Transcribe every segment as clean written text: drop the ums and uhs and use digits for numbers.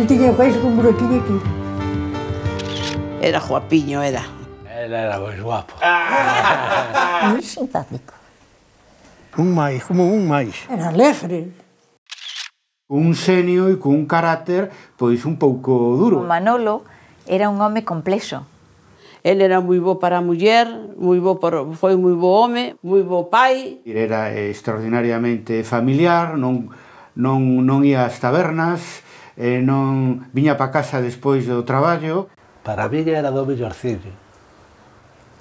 El tiña o país con un buraquinho aquí. Era guapiño, era. Él era moi guapo. Moi simpático. Un máis, como un máis. Era alegre. Un xenio e cun carácter, pois, un pouco duro. Manolo era un home complexo. Ele era moi bo para a muller, foi moi bo home, moi bo pai. Era extraordinariamente familiar, non ia ás tabernas, non viña para casa despois do traballo. Para mí era do mellorciño.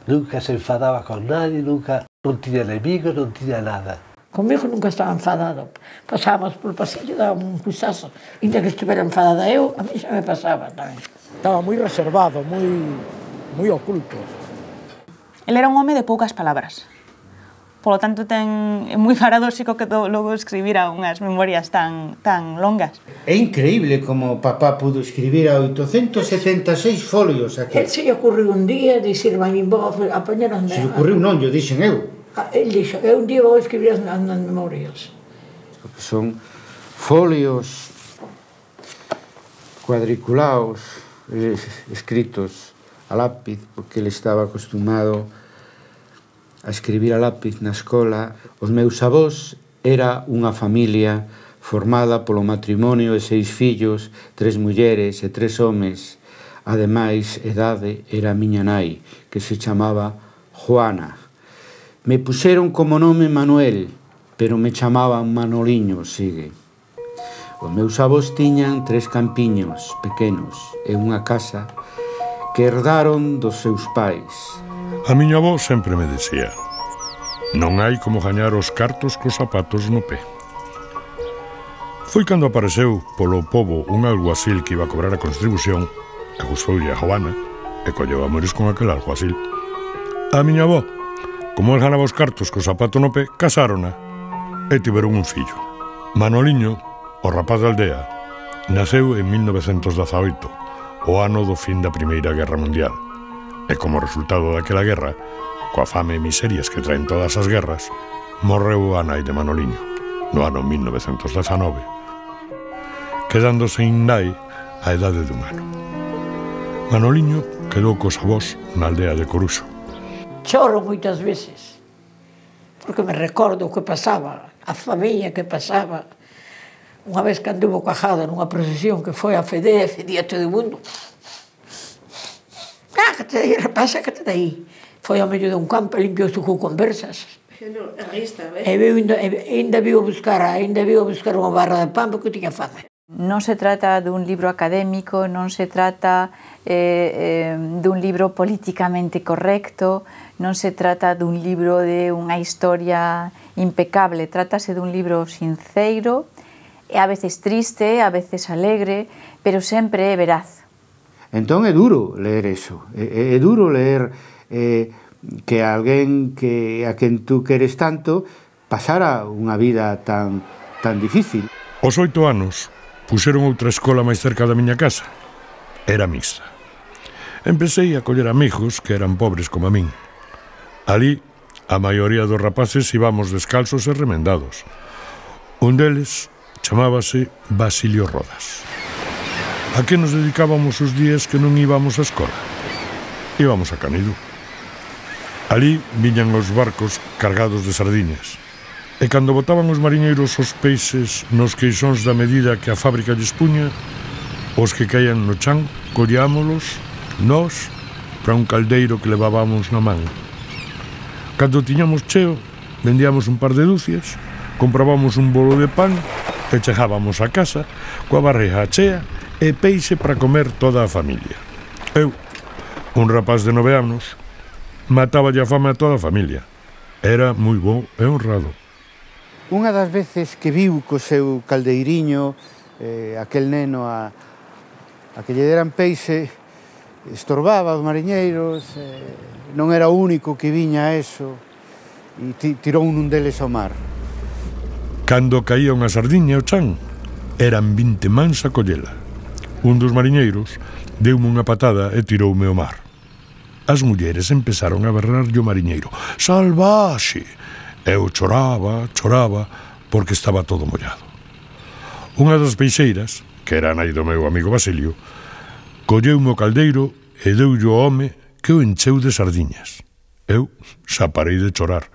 Nunca se enfadaba con nadie, nunca, non tiña enemigos, non tiña nada. Comigo nunca estaba enfadado. Pasábamos polo pasillo, daba un puxazo. Inda que estivera enfadada eu, a mí xa me pasaba tamén. Estaba moi reservado, moi oculto. El era un home de poucas palabras. Polo tanto, é moi paradóxico que logo escribira unhas memorias tan longas. É increíble como papá pudo escribir a 876 folios aquí. El se lle ocurriu un día dicir, vai a poñer as... Se lle ocurriu non, yo dixen eu. El dixo, eu un día vou escribir as memorias. Porque son folios cuadriculados, escritos a lápiz, porque ele estaba acostumado a escribir a lápiz na escola. Os meus avós era unha familia formada polo matrimonio de 6 fillos, 3 mulleres e 3 homes. Ademais, edade era a miña nai, que se chamaba Juana. Me puxeron como nome Manuel, pero me chamaban Manoliño, sigue. Os meus avós tiñan 3 campiños pequenos e unha casa que herdaron dos seus pais. A miña avó sempre me dicía: non hai como gañar os cartos cos zapatos no pé. Foi cando apareceu polo pobo un alguacil que iba a cobrar a contribución e gustoulle a Joana e colleu amores con aquel alguacil. A miña avó, como el ganaba os cartos co zapato no pé, casárona e tiveron un fillo. Manoliño, o rapaz da aldea, naceu en 1918, o ano do fin da Primeira Guerra Mundial. E como resultado daquela guerra, coa fame e miserias que traen todas as guerras, morreu a nai de Manoliño, no ano 1919, quedando sen nai a edade de un ano. Manoliño quedou cos avós na aldea de Coruxo. Choro moitas veces, porque me recordo o que pasaba, a familia que pasaba. Unha vez que anduvo cajado nunha procesión que foi a Fedea, fedía todo o mundo. Sácate de aí, rapaz, sácate de aí. Foi ao medio dun campo e limpiou su cu conversas. E ainda viu buscar unha barra de pan porque tiña fame. Non se trata dun libro académico, non se trata dun libro políticamente correcto, non se trata dun libro de unha historia impecable, trátase dun libro sinceiro, a veces triste, a veces alegre, pero sempre é veraz. Entón é duro ler eso, é duro ler que alguén a quen tú queres tanto pasara unha vida tan difícil. Aos 8 anos puxeron outra escola máis cerca da miña casa. Era mixta. Empecei a coller amigos que eran pobres como a min. Alí, a maioría dos rapaces íbamos descalzos e remendados. Un deles chamábase Basilio Rodas. A que nos dedicábamos os días que non íbamos á escola? Íbamos a Canido. Alí viñan os barcos cargados de sardiñas. E cando botaban os mariñeiros os peixes nos queixóns da medida que a fábrica lles puña, os que caían no chan collámolos nós para un caldeiro que levábamos na man. Cando tiñamos cheo, vendíamos un par de dúcias, comprábamos un bolo de pan e chegábamos a casa coa barriga chea e peixe para comer toda a familia. Eu, un rapaz de 9 anos, matáballe a fame a toda a familia. Era moi bo e honrado. Unha das veces que viu co seu caldeiriño, aquel neno a que lle deran peixe, estorbaba os mariñeiros, non era o único que viña a eso, e tirou un deles ao mar. Cando caía unha sardiña ao chan, eran 20 mans a collela. Un dos mariñeiros deume unha patada e tiroume ao mar. As mulleres empezaron a berrarlle o mariñeiro: «Salvaxe!» Eu choraba, porque estaba todo mollado. Unha das peixeiras que era a nai do meu amigo Basilio, colleume o caldeiro e deulle ao home que o encheu de sardiñas. Eu xa parei de chorar.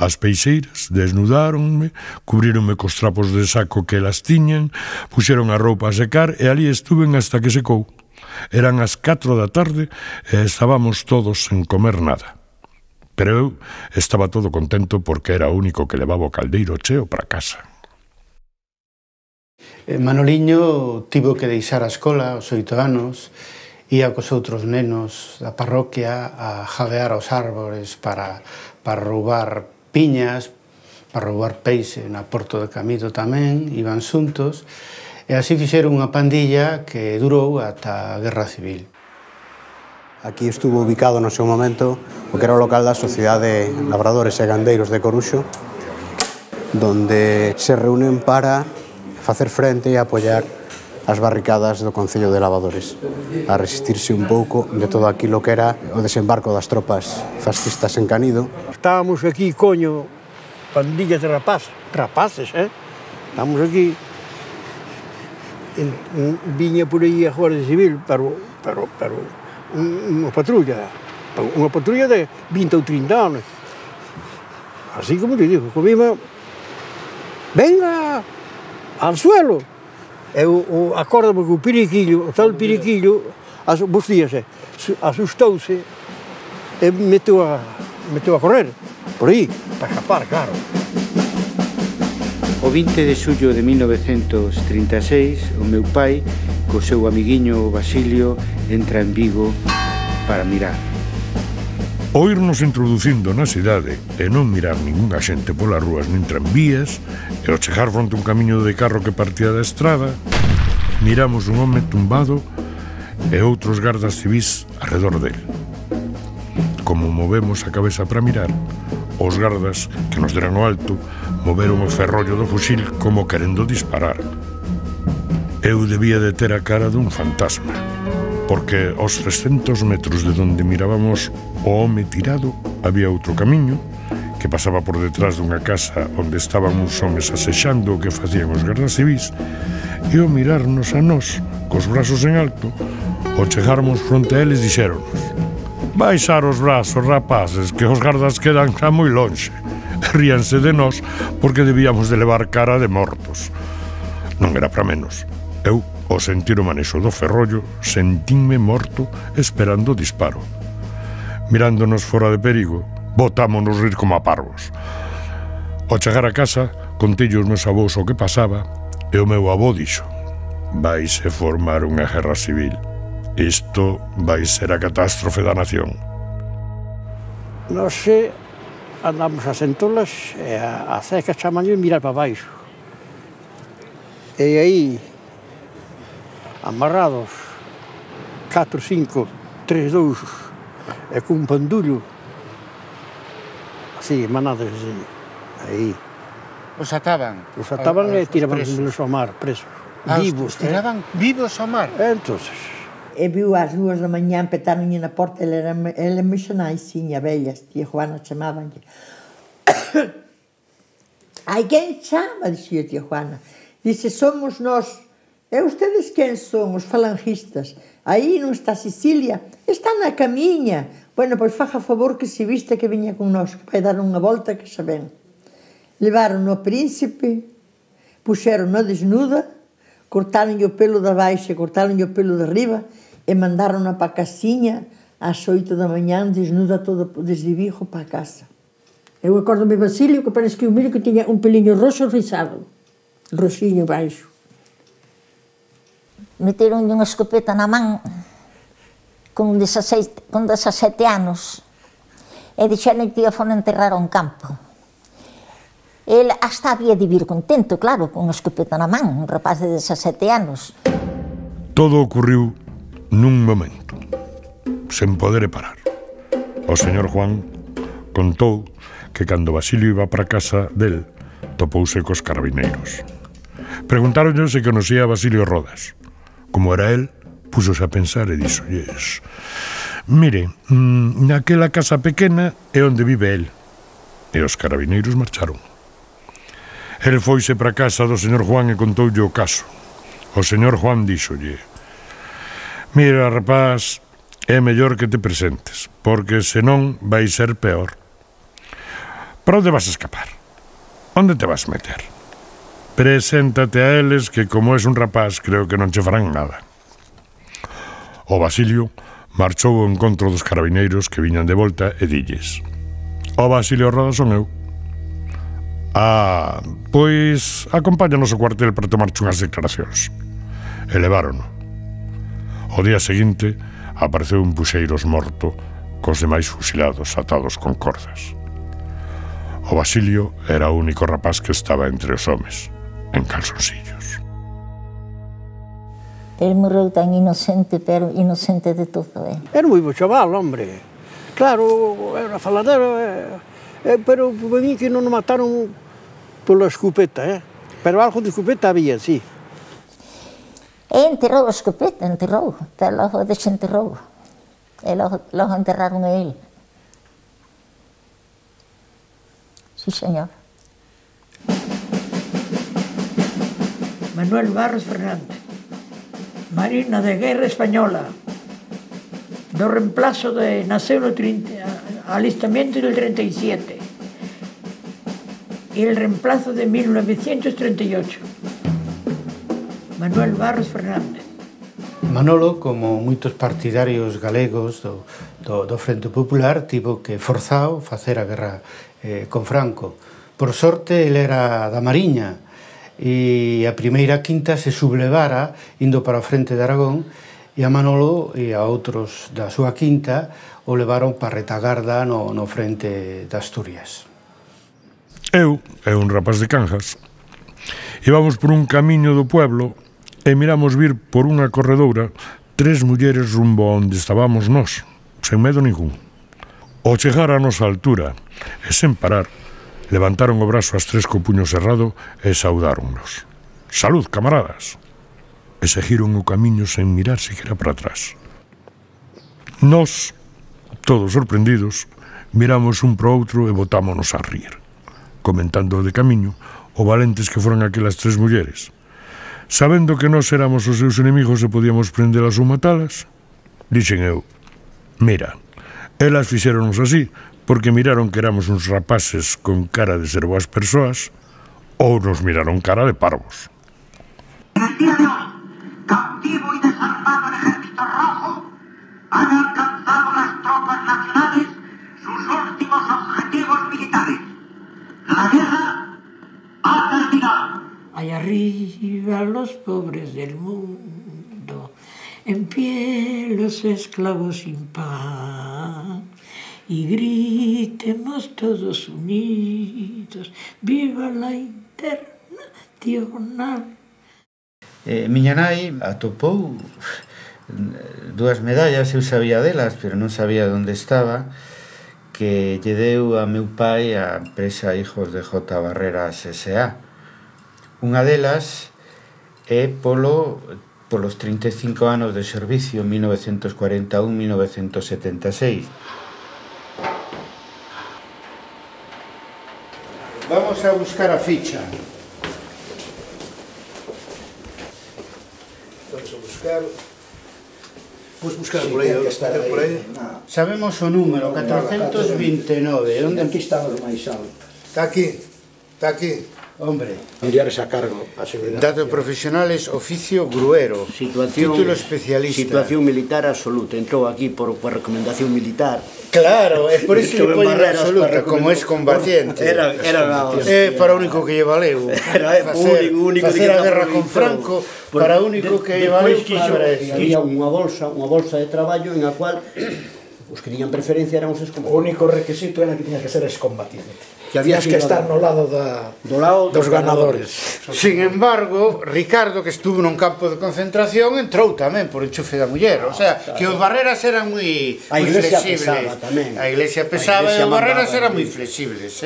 As peixeiras desnudáronme, cubríronme cos trapos de saco que elas tiñan, puxeron a roupa a secar e ali estuven hasta que secou. Eran as 4 da tarde e estábamos todos sen comer nada. Pero eu estaba todo contento porque era o único que levaba o caldeiro cheo para casa. Manoliño tivo que deixar a escola aos 8 anos, ia cos outros nenos da parroquia a jadear aos árbores para roubar piñas, para roubar peixe na Porto de Camido tamén, iban xuntos, e así fixeron unha pandilla que durou ata a Guerra Civil. Aquí estuvo ubicado no seu momento o que era o local da Sociedade de Labradores e Gandeiros de Coruxo, donde se reúnen para facer frente e apoiar as barricadas do Concello de Lavadores, a resistirse un pouco de todo aquilo que era o desembarco das tropas fascistas en Canido. Estábamos aquí, coño, pandillas de rapaces, Estamos aquí, viña por aí a Guardia Civil, pero unha patrulla de 20 ou 30 anos. Así como te digo, comima, venga, al suelo. Eu acordo que o periquillo, o tal periquillo, vos días, asustouse e meteu a correr, por aí, para escapar, claro. O 20 de xullo de 1936, o meu pai, co seu amiguiño Basilio, entra en Vigo para mirar. O irnos introducindo na cidade e non mirar ningunha xente polas rúas nin tranvías, e ao chegar fronte un camiño de carro que partía da estrada, miramos un home tumbado e outros gardas civís arredor del. Como movemos a cabeza para mirar, os gardas que nos deran o alto moveron o ferrollo do fusil como querendo disparar. Eu debía de ter a cara dun fantasma, porque aos 300 metros de donde mirábamos o home tirado había outro camiño que pasaba por detrás dunha casa onde estaban uns homes asexando o que facían os gardas civís, e ao mirarnos a nós cos brazos en alto, ao chegarmos fronte a eles dixéronos: baixar os brazos, rapaces, que os gardas quedan xa moi lonxe. Ríanse de nós porque debíamos de levar cara de mortos. Non era para menos. Eu, ao sentir o manexo do ferrollo, sentínme morto esperando o disparo. Mirándonos fora de perigo, botámonos rir como a parvos. Ao chegar a casa, contei aos meus avós o que pasaba, e o meu avó dixo: vaise formar unha guerra civil. Isto vai ser a catástrofe da nación. Nos andamos a sentolas e a ceca chamaño e mirar para baixo. E aí, amarrados, 4, 5, 3, 2, e cun pandullo, así, manadas así, aí. Os ataban? Os ataban e tiraban ao mar, presos. Vivos. Os tiraban vivos ao mar? Entonces. E viu ás 2 da mañá, petaronlle na porta, ela me xanaixiña, vellas, tía Juana chamabanlle. Ai, quen chama, dixía tía Juana. Dice, somos nós. E ustedes quen son? Os falangistas. Aí non está Sicilia, está na camiña. Bueno, pois faja favor que se viste que viña con nós, que vai dar unha volta que xa ven. Levaron o príncipe, puxeron no desnuda, cortaronlle o pelo da baixa, cortaronlle o pelo de arriba e mandaron-na para a casiña ás 8 da mañá, desnuda todo desde Vigo para a casa. Eu acordo-me Basilio, que parece que o miro que tiña un peliño roxo rizado, roxiño baixo. Meteron unha escopeta na man con 17 anos e dixeron que ia fora enterrar un campo. Ele hasta había de vir contento, claro, con unha escopeta na man, un rapaz de 17 anos. Todo ocurriu nun momento, sen poder parar. O señor Juan contou que cando Basilio iba para casa del, topouse cos carabineiros. Preguntáronlle se conocía a Basilio Rodas. Como era el, púxose a pensar e dixolles: mire, naquela casa pequena é onde vive el. E os carabineiros marcharon. El foise para casa do señor Juan e contoulle o caso. O señor Juan díxolle: mira, rapaz, é mellor que te presentes, porque senón vai ser peor. Para onde vas a escapar? Onde te vas meter? Preséntate a eles que, como és un rapaz, creo que non che farán nada. O Basilio marchou ao encontro dos carabineiros que viñan de volta e dilles: o Basilio Roda son eu. Pois acompáñanos ao cuartel para tomarche unhas declaracións. E levárono. O día seguinte apareceu un Puxeiros morto cos demais fusilados atados con cordas. O Basilio era o único rapaz que estaba entre os homes, en calzoncillos. El morreu tan inocente, pero inocente de todo, Era moi bo chaval, hombre. Claro, era faladero, pero para mí que non o mataron pola escopeta, Pero algo de escopeta había, sí. E enterrou a escopeta, enterrou, pero logo desenterrou. E logo enterraron a él. Sí, señor. Manuel Barros Fernández, Marina de Guerra Española, do reemplazo de naceu no alistamiento del 37 y el reemplazo de 1938. Manuel Barros Fernández. Manolo, como moitos partidarios galegos do Frente Popular, tivo que forzado facer a guerra con Franco. Por sorte, ele era da Mariña e a primeira quinta se sublevara indo para o Frente de Aragón, e a Manolo e a outros da súa quinta o levaron para retagarda no Frente de Asturias. Eu e un rapaz de Canjas íbamos por un camiño do pueblo e miramos vir por unha corredoura 3 mulleres rumbo onde estábamos nós, sen medo ningún. Ao chegar a nosa altura e sen parar, levantaron o brazo as 3 co puño cerrado e saudáronnos. Salud, camaradas! E seguiron o camiño sen mirar siquiera para atrás. Nós, todos sorprendidos, miramos un pro outro e botámonos a rir, comentando de camiño o valentes que foran aquelas 3 mulleres. Sabendo que nós éramos os seus enemigos e podíamos prendelas ou matalas, dixen eu: mira, elas fixéronos así porque miraron que éramos uns rapaces con cara de ser boas persoas ou nos miraron cara de parvos. En el día de hoy, cautivo y desarmado el ejército rojo, han alcanzado las tropas nacionales sus últimos objetivos militares. La guerra ha terminado. Allá arriba los pobres del mundo, en pie los esclavos sin pan, y gritemos todos unidos, viva la Internacional. Miña nai atopou 2 medallas, eu sabía delas, pero non sabía onde estaba, que lle deu a meu pai a empresa Hijos de J. Barreras S.A. Unha delas é polos 35 anos de servicio, 1941-1976. Vamos a buscar a ficha. Vamos a buscar... Vamos buscar por aí, por aí. Sabemos o número, 429. Onde aquí está o máis alto? Está aquí, está aquí. Hombre. Militares a cargo, a seguridade. Datos profesionales, oficio gruero. Título especialista. Situación militar absoluta. Entrou aquí por recomendación militar. Claro, é por iso que pone absoluta, como es combatiente. Era para o único que lle valeu. Facer a guerra con Franco, para o único que lle valeu. Había unha bolsa de traballo en a cual os que tiñan preferencia eran os excombatientes. O único requisito era que tiñas que ser excombatiente. Tías que estar no lado dos ganadores. Sin embargo, Ricardo, que estuvo nun campo de concentración, entrou tamén por enchufe da muller. O sea, que os Barreras eran moi flexibles. A Iglesia pesaba e os Barreras eran moi flexibles.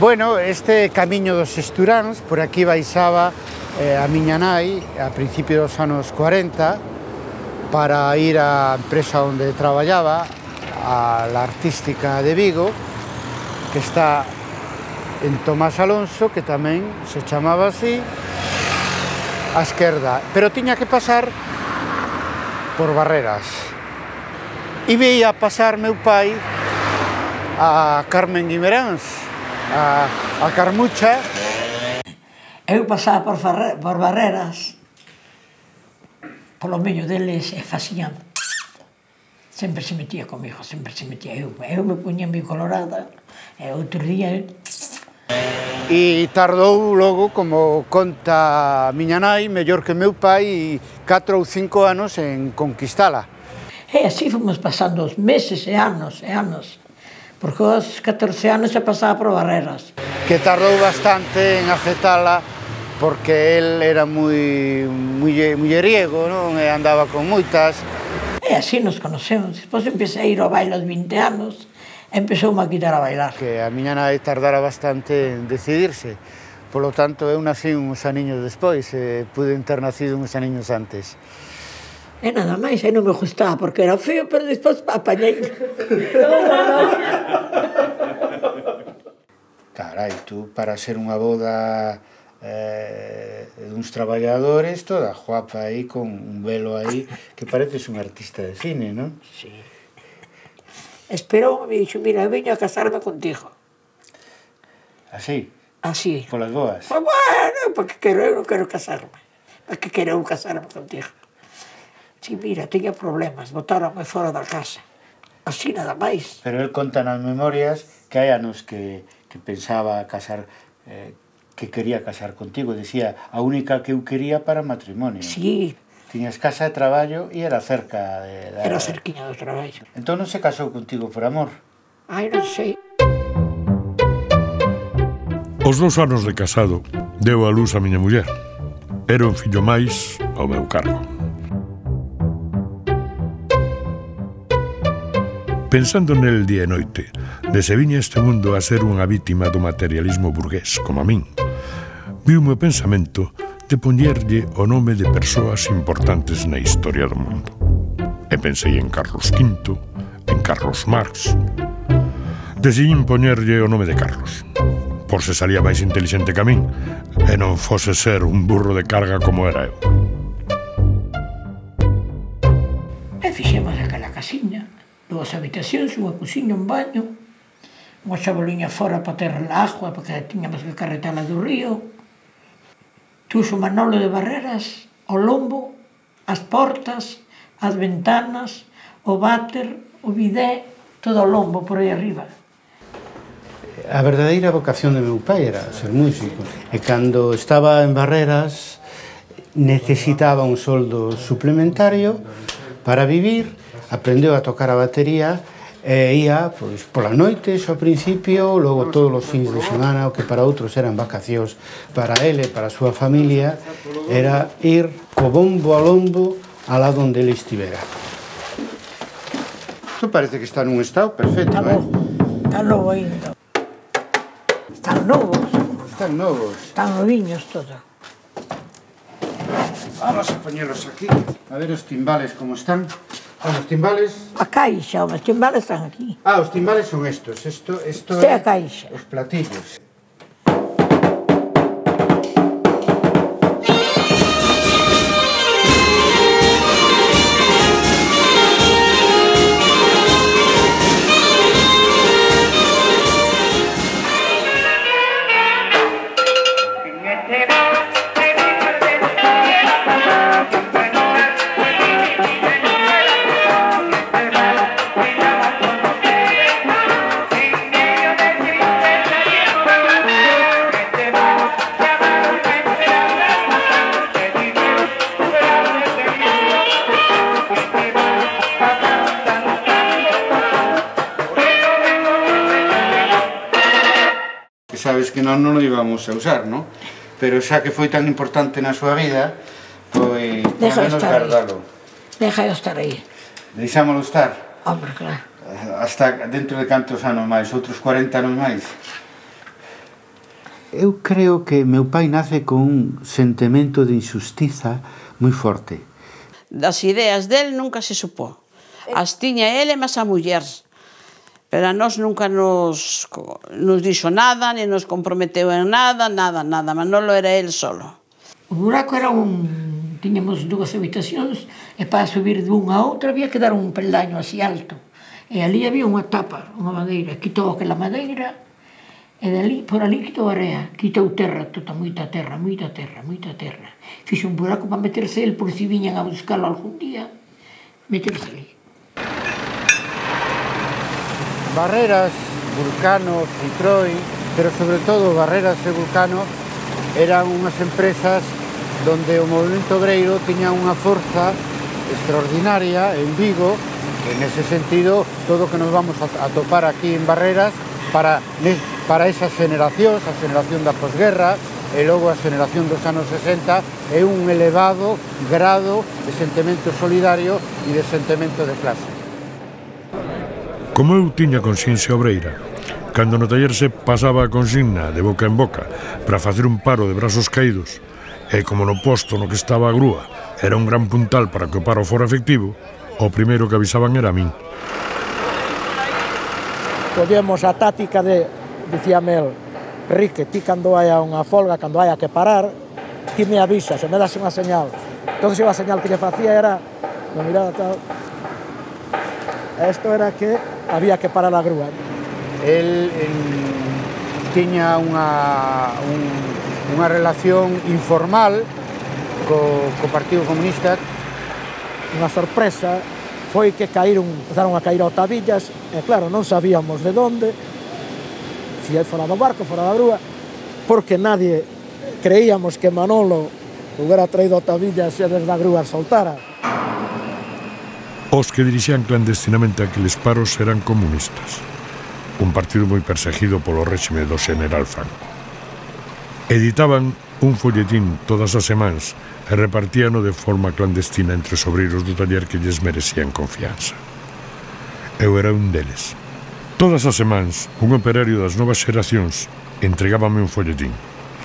Bueno, este camiño dos Esturáns, por aquí baixaba a miña nai a principios dos anos 40 para ir á empresa onde traballaba, a la Artística de Vigo, que está en Tomás Alonso, que tamén se chamaba así, á esquerda, pero tiña que pasar por Barreras. E veía pasar meu pai a Carmen Guimeráns, a Carmucha. Eu pasaba por Barreras, polo medio deles, e facían. Sempre se metía comigo, sempre se metía. Eu me puña moi colorada, e outro día... E tardou logo, como conta a miña nai, mellor que meu pai, 4 ou 5 anos en conquistala. E así fomos pasando os meses e anos, porque aos 14 anos xa pasaba por Barreras. Que tardou bastante en aceptala, porque el era moi mulleriego, non? E andaba con moitas. E así nos conocemos. Despois empecé a ir ao baile aos 20 anos, e empezou-me a quitar a bailar. Que a miña nai tardara bastante en decidirse. Polo tanto, eu nací uns aniños despois, e pude ter nacido uns aniños antes. E nada máis, e non me gustaba porque era feo, pero despois apañei. Carai, tú para ser unha boda duns traballadores, toda guapa aí, con un velo aí, que pareces un artista de cine, non? Sí. Esperou, me dixo, mira, eu veño a casarme contigo. Así? Así. Polas boas? Pues bueno, porque eu non quero casarme. Para que quero casarme contigo? Si, mira, tiña problemas, botáronme fora da casa. Así nada máis. Pero el conta nas memorias que hai anos que pensaba casar, que quería casar contigo. Decía, a única que eu quería para matrimonio. Sí. Tiñas casa de traballo e era cerca de... Era cerquiña do traballo. Entón non se casou contigo por amor? Ai, non sei. Os 2 anos de casado deu a luz a miña muller. Era un fillo máis ao meu cargo. Pensando nel día e noite, desde viña este mundo a ser unha vítima do materialismo burgués, como a min, viu o meu pensamento de poñerlle o nome de persoas importantes na historia do mundo. E pensei en Carlos V, en Carlos Marx. Decidín poñerlle o nome de Carlos, por se salía máis intelixente que a min, e non fose ser un burro de carga como era eu. E fixemos aquela casiña. 2 habitacións, unha cociña, un baño, unha xaboliña fora para ter a agua, porque tiñamos que carretala do río. Tuxo Manolo de Barreras, o lombo, as portas, as ventanas, o váter, o bidé, todo o lombo por aí arriba. A verdadeira vocación de meu pai era ser músico. E cando estaba en Barreras necesitaba un soldo suplementario para vivir. Aprendeu a tocar a batería e ia polas noites ao principio, logo todos os fins de semana, o que para outros eran vacacións, para ele e para a súa familia era ir co bombo a lombo alá onde ele estivera. Isto parece que está nun estado perfecto, Está novo ainda. Están novos. Están novos. Están noviños todo. Vamos a poñelos aquí, a ver os timbales como están. Os timbales... A caixa, os timbales están aquí. Ah, os timbales son estos. Isto é a caixa. Os platillos. Sabes que non o íbamos a usar, non? Pero xa que foi tan importante na súa vida, pois Deja menos guardalo. Deja de estar aí. Deixámolo estar? Hombre, claro. Hasta dentro de cantos anos máis? Outros 40 anos máis? Eu creo que meu pai nace con un sentimento de injustiza moi forte. Das ideas del nunca se supo. As tiña ele máis a muller. Pero a nós nunca nos dixo nada, ni nos comprometeu en nada, Manolo era el solo. O buraco era tiñamos 2 habitacións e para subir dunha a outra había que dar un peldaño así alto. E ali había unha tapa, unha madeira. Quitou aquela madeira e dali, por ali quitou area. Quitou terra, tota moita terra, moita terra, moita terra. Fixo un buraco para meterse el por si viñan a buscarlo algún día, meterse ali. Barreras, Vulcano, Citroën, pero sobre todo Barreras e Vulcano eran unhas empresas donde o movimento obreiro tiña unha forza extraordinaria en Vigo, e nese sentido todo o que nos vamos a topar aquí en Barreras para esa xeneración, a xeneración da posguerra e logo a xeneración dos anos 60 é un elevado grado de sentimento solidario e de sentimento de clase. Como eu tiña consciencia obreira, cando no taller se pasaba a consigna de boca en boca para facer un paro de brazos caídos, e como no posto no que estaba a grúa era un gran puntal para que o paro fora efectivo, o primeiro que avisaban era a min. Collemos a táctica de, dicía Mel, Rique, ti cando haya unha folga, cando haya que parar, ti me avisas, e me das unha señal. Entón, a señal que lle facía era, me miraba tal, isto era que había que parar a grúa. El tiña unha relación informal co Partido Comunista. Unha sorpresa foi que empezaron a cair otavillas, e claro, non sabíamos de onde, se fora do barco, fora da grúa, porque nadie creíamos que Manolo hubiera traído otavillas e desde a grúa soltara. Os que dirixían clandestinamente aqueles paros eran comunistas, un partido moi perseguido polo réxime do Xeneral Franco. Editaban un folletín todas as semanas e repartíano de forma clandestina entre os obreiros do taller que lles merecían confianza. Eu era un deles. Todas as semanas, un operario das novas xeracións entregábame un folletín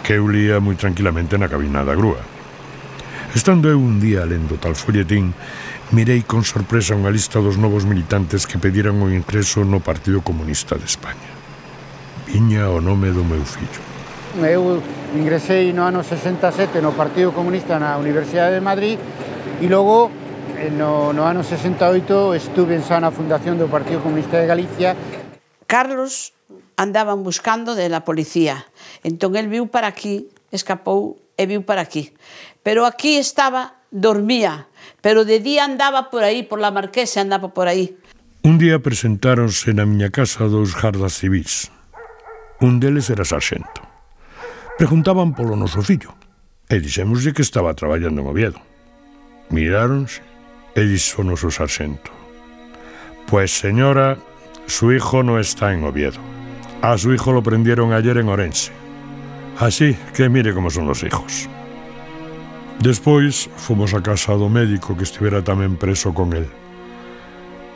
que eu lía moi tranquilamente na cabina da grúa. Estando eu un día lendo tal folletín, mirei con sorpresa unha lista dos novos militantes que pediran o ingreso no Partido Comunista de España. Viña o nome do meu fillo. Eu ingresei no ano 67 no Partido Comunista na Universidade de Madrid e logo no ano 68 estuve na fundación do Partido Comunista de Galicia. Carlos andaban buscando de la policía. Entón el viu para aquí, escapou e viu para aquí. Pero aquí estaba, dormía, pero de día andaba por aí, por la Marquesa, andaba por aí. Un día presentáronse na miña casa 2 gardas civís. Un deles era sarxento. Preguntaban polo noso fillo, e dixémoslle que estaba traballando en Oviedo. Miráronse, e dixo o noso sarxento: Pues señora, su hijo no está en Oviedo. A su hijo lo prendieron ayer en Orense. Así que mire como son los hijos. Despois fomos a casa do médico que estivera tamén preso con el.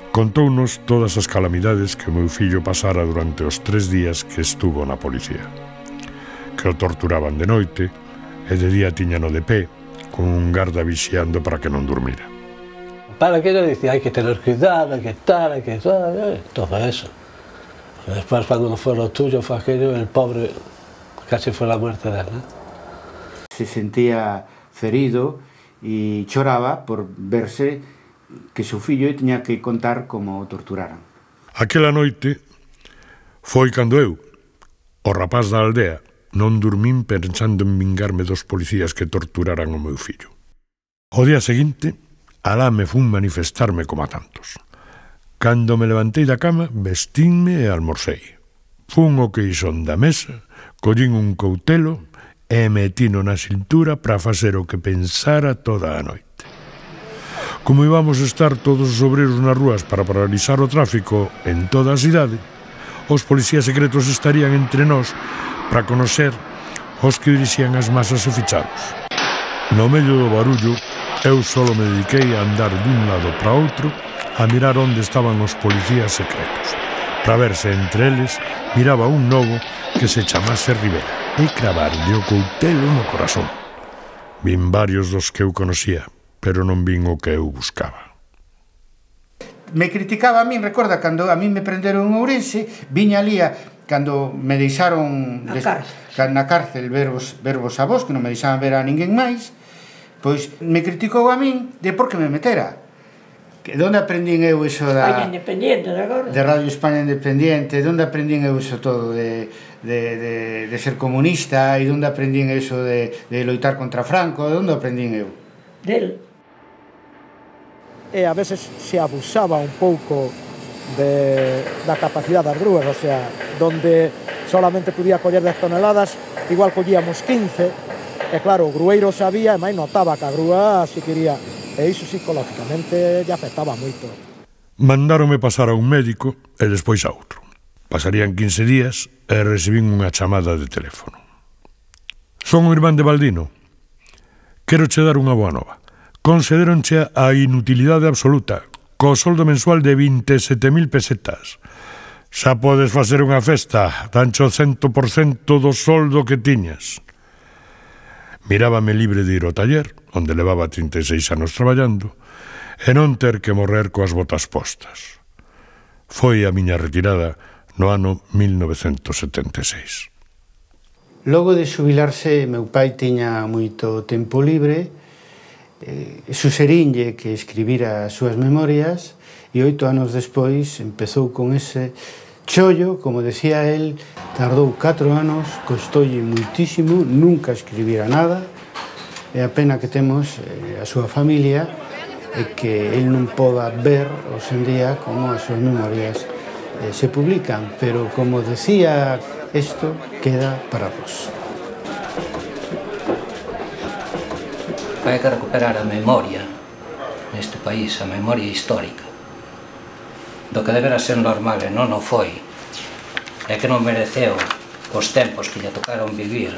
Contounos todas as calamidades que o meu fillo pasara durante os 3 días que estuvo na policía. Que o torturaban de noite e de día tiñano de pé, con un garda vixiando para que non durmira. Para que yo decía, hay que tener cuidado, hay que estar, hay que... todo eso. Después, cuando no fue lo tuyo, fue aquello, el pobre, casi fue la muerte de él, ¿no? Se sentía ferido e choraba por verse que seu fillo tiña que contar como o torturaran. Aquela noite foi cando eu, o rapaz da aldea, non dormín pensando en vingarme dos policías que torturaran o meu fillo. O día seguinte, alá me fun manifestarme como a tantos. Cando me levantei da cama, vestínme e almorcei. Fun o queixón da mesa, collín un coutelo e metino na cintura para facer o que pensara toda a noite. Como íbamos estar todos os obreiros nas rúas para paralizar o tráfico en toda a cidade, os policías secretos estarían entre nós para conocer os que dirixían as masas e fichados. No medio do barullo, eu solo me dediquei a andar dun lado para outro a mirar onde estaban os policías secretos, para ver se entre eles miraba un novo que se chamase Rivera e cravarlle o coutelo no corazón. Vin varios dos que eu conocía, pero non vin o que eu buscaba. Me criticaba a min, recorda, cando a min me prenderon en Ourense, viña ali a cando me deixaron na cárcel ver vos a vos, que non me deixaban ver a ninguén máis, pois me criticou a min de por que me metera. De onde aprendín eu iso da... España Independiente, de agora? De Radio España Independiente, de onde aprendín eu iso todo de ser comunista, e de onde aprendín iso de loitar contra Franco, de onde aprendín eu? Del. E a veces se abusaba un pouco da capacidade das grúas, o sea, donde solamente podía coller 10 toneladas, igual collíamos 15, e claro, o grueiro sabía, e máis notaba que a grúa se quería, e iso psicológicamente lle afectaba moito. Mandáronme pasar a un médico e despois a outro. Pasarían 15 días e recibín unha chamada de teléfono. Son o irmán de Baldino. Quero che dar unha boa nova. Consideronche a inutilidade absoluta, co soldo mensual de 27.000 pesetas. Xa podes facer unha festa, dancho 100% do soldo que tiñas. Mirábame libre de ir ao taller, onde levaba 36 anos traballando, e non ter que morrer coas botas postas. Foi a miña retirada no ano 1976. Logo de xubilarse, meu pai tiña moito tempo libre, suxerinlle que escribira as súas memorias, e 8 anos despois empezou con ese chollo, como decía el, tardou 4 anos, costoulle muitísimo, nunca escribira nada, e a pena que temos a súa familia é que el non poda ver hoxe en día como as súas memorias se publican, pero como decía, isto queda para vos. Hai que recuperar a memoria neste país, a memoria histórica do que debera ser normal e non o foi, e que non mereceu os tempos que lle tocaron vivir,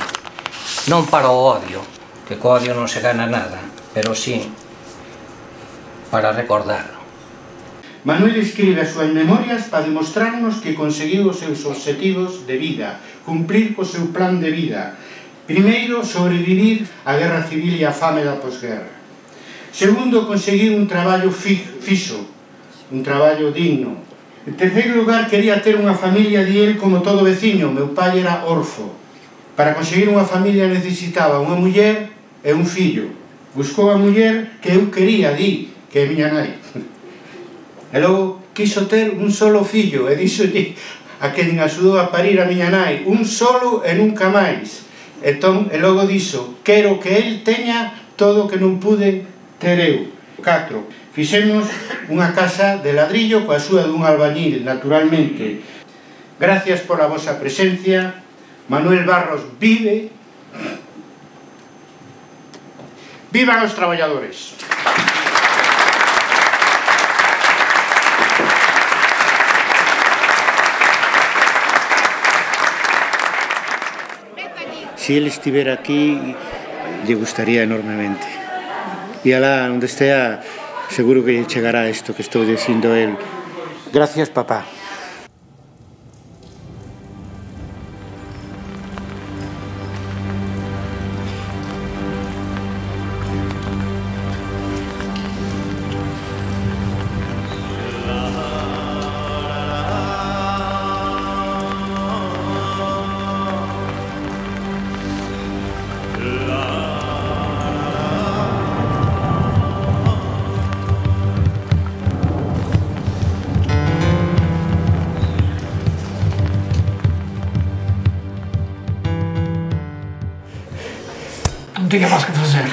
non para o odio, que co odio non se gana nada, pero sí para recordar. Manuel escribe as súas memorias para demostrarnos que conseguiu os seus obxectivos de vida, cumplir co seu plan de vida. Primeiro, sobrevivir á guerra civil e á fame da posguerra. Segundo, conseguir un traballo fixo, un traballo digno. En terceiro lugar, quería ter unha familia de él como todo veciño. Meu pai era orfo. Para conseguir unha familia necesitaba unha muller e un fillo. Buscou a muller que eu quería, que é miña nai. E logo quiso ter un solo fillo e díxolle a quen axudou a parir a miña nai, un solo e nunca máis. E logo dixo, quero que el teña todo o que non pude ter eu. 4. Fixemos unha casa de ladrillo coa axuda dun albañil, naturalmente. Gracias por a vosa presencia. Manuel Barros vive. Vivan os traballadores. Si él estivera aquí, lle gustaría enormemente. E alá onde estea, seguro que lle chegará isto que estou dicindo el. Gracias, papá. Non tiña máis que facer.